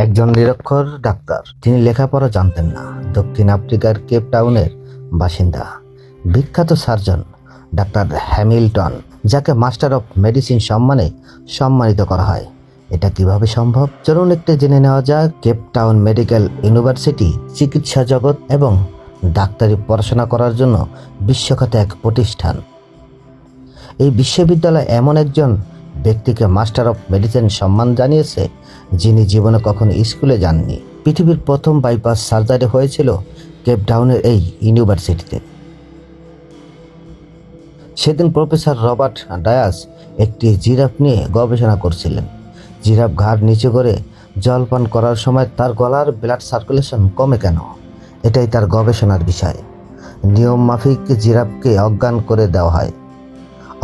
একজন নিরক্ষর ডাক্তার। তিনি লেখাপড়া জানতেন না। দক্ষিণ আফ্রিকার কেপ টাউনের বাসিন্দা বিখ্যাত সার্জন ডাক্তার হ্যামিল্টন, যাকে মাস্টার অফ মেডিসিন সম্মানে সম্মানিত করা হয়। এটা কিভাবে সম্ভব? চলুন একটু জেনে নেওয়া যাক। কেপ টাউন মেডিকেল ইউনিভার্সিটি চিকিৎসা জগৎ এবং ডাক্তারি পড়াশোনা করার জন্য বিশ্বখ্যাত এক প্রতিষ্ঠান। এই বিশ্ববিদ্যালয় এমন একজন ব্যক্তিকে মাস্টার অফ মেডিসিন সম্মান জানিয়েছে, যিনি জীবনে কখনো স্কুলে যাননি। পৃথিবীর প্রথম বাইপাস সার্জারি হয়েছিল কেপ টাউনের এই ইউনিভার্সিটিতে। সেদিন প্রফেসর রবার্ট ডায়াস একটি জিরাফ নিয়ে গবেষণা করছিলেন। জিরাফ ঘাড় নিচু করে জল পান করার সময় তার গলার ব্লাড সার্কুলেশন কমে কেন? এটাই তার গবেষণার বিষয়। নিয়ম মাফিক জিরাফকে অজ্ঞান করে দেওয়া হয়।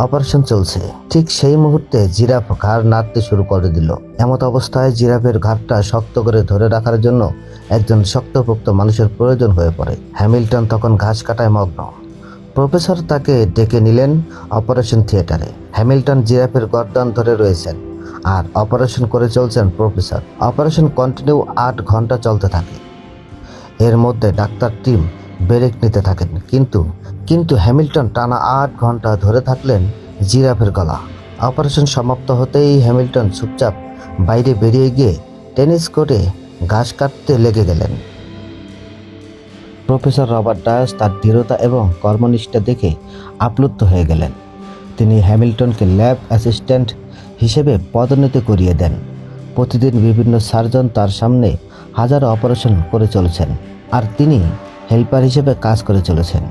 অপারেশন চলছে। ঠিক সেই মুহূর্তে জিরাফ ঘাড় নাড়তে শুরু করে দিল। এমত অবস্থায় জিরাফের ঘাড়টা শক্ত করে ধরে রাখার জন্য একজন শক্তপোক্ত মানুষের প্রয়োজন হয়ে পড়ে। হ্যামিল্টন তখন ঘাস কাটায় মগ্ন। প্রফেসর তাকে ডেকে নিলেন অপারেশন থিয়েটারে। হ্যামিল্টন জিরাফের গর্দান ধরে রয়েছেন আর অপারেশন করে চলছেন প্রফেসর। অপারেশন কন্টিনিউ 8 ঘন্টা চলতে থাকে। এর মধ্যে ডাক্তার টিম ব্রেক নিতে থাকেন, কিন্তু হ্যামিল্টন টানা 8 ঘন্টা ধরে থাকলেন জিরাফের গলা। অপারেশন সমাপ্ত হতেই হ্যামিল্টন চুপচাপ বাইরে বেরিয়ে গিয়ে টেনিস কোর্টে ঘাস কাটতে লেগে গেলেন। প্রফেসর রবার্ট ডায়াস তার দৃঢ়তা এবং কর্মনিষ্ঠা দেখে আপ্লুত হয়ে গেলেন। তিনি হ্যামিল্টনকে ল্যাব অ্যাসিস্ট্যান্ট হিসেবে পদোন্নতি করিয়ে দেন। প্রতিদিন বিভিন্ন সার্জন তার সামনে হাজারো অপারেশন করে চলেছেন, আর তিনি হেল্পার হিসেবে কাজ করে চলেছেন।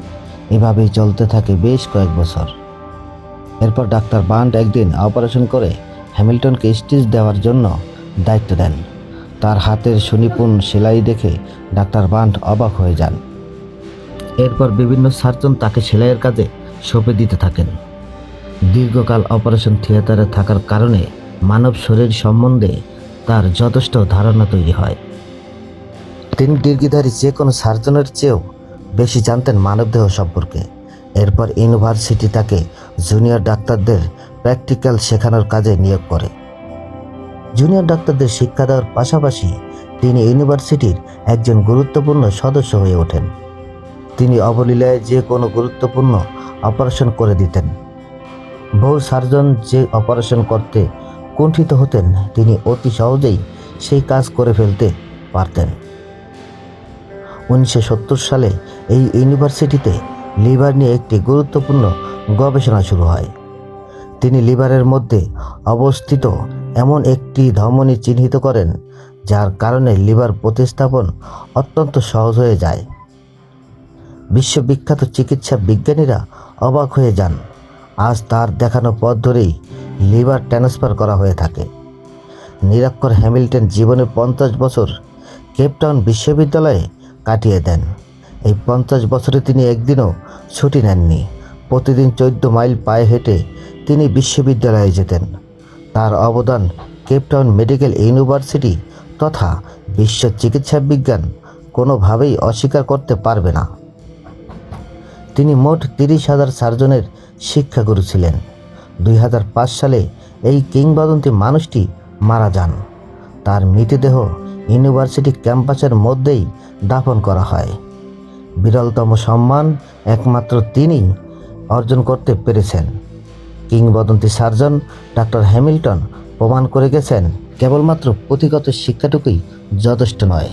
এভাবেই চলতে থাকে বেশ কয়েক বছর। এরপর ডাক্তার বান্ট একদিন অপারেশন করে হ্যামিল্টনকে স্টিচ দেওয়ার জন্য দায়িত্ব দেন। তার হাতের সুনিপুণ সেলাই দেখে ডাক্তার বান্ট অবাক হয়ে যান। এরপর বিভিন্ন সার্জন তাকে সেলাইয়ের কাজে সঁপে দিতে থাকেন। দীর্ঘকাল অপারেশন থিয়েটারে থাকার কারণে মানব শরীর সম্বন্ধে তার যথেষ্ট ধারণা তৈরি হয়। তিনি ডিগ্রিধারী যে কোনো সার্জনের চেয়েও বেশি জানতেন মানবদেহ সম্পর্কে। এরপর ইউনিভার্সিটি তাকে জুনিয়র ডাক্তারদের প্র্যাকটিক্যাল শেখানোর কাজে নিয়োগ করে। জুনিয়র ডাক্তারদের শিক্ষা দেওয়ার পাশাপাশি তিনি ইউনিভার্সিটির একজন গুরুত্বপূর্ণ সদস্য হয়ে ওঠেন। তিনি অবলীলায় যে কোনো গুরুত্বপূর্ণ অপারেশন করে দিতেন। বহু সার্জন যে অপারেশন করতে কুণ্ঠিত হতেন, তিনি অতি সহজেই সেই কাজ করে ফেলতে পারতেন। 1970 সালে এই ইউনিভার্সিটিতে লিভার নিয়ে একটি গুরুত্বপূর্ণ গবেষণা শুরু হয়। তিনি লিভারের মধ্যে অবস্থিত এমন একটি ধমনী চিহ্নিত করেন, যার কারণে লিভার প্রতিস্থাপন অত্যন্ত সহজ হয়ে যায়। বিশ্ববিখ্যাত চিকিৎসা বিজ্ঞানীরা অবাক হয়ে যান। আজ তার দেখানো পথ ধরেই লিভার ট্রান্সফার করা হয়ে থাকে। নিরক্ষর হ্যামিল্টন জীবনের 50 বছর কেপ টাউন বিশ্ববিদ্যালয়ে কাটিয়ে দেন। এই 50 বছরে তিনি একদিনও ছুটি নেননি। প্রতিদিন 14 মাইল পায়ে হেঁটে তিনি বিশ্ববিদ্যালয়ে যেতেন। তার অবদান কেপ টাউন মেডিকেল ইউনিভার্সিটি তথা বিশ্ব চিকিৎসা বিজ্ঞান কোনোভাবেই অস্বীকার করতে পারবে না। তিনি মোট 30,000 সার্জনের শিক্ষাগুরু ছিলেন। 2005 সালে এই কিংবদন্তি মানুষটি মারা যান। তার মৃতদেহ ইউনিভার্সিটি ক্যাম্পাসের মধ্যেই দাফন করা হয়। বিরলতম সম্মান একমাত্র তিনিই অর্জন করতে পেরেছেন। কিংবদন্তি সার্জন ডাক্তার হ্যামিল্টন প্রমাণ করে গেছেন, কেবলমাত্র পুঁথিগত শিক্ষাটুকুই যথেষ্ট নয়।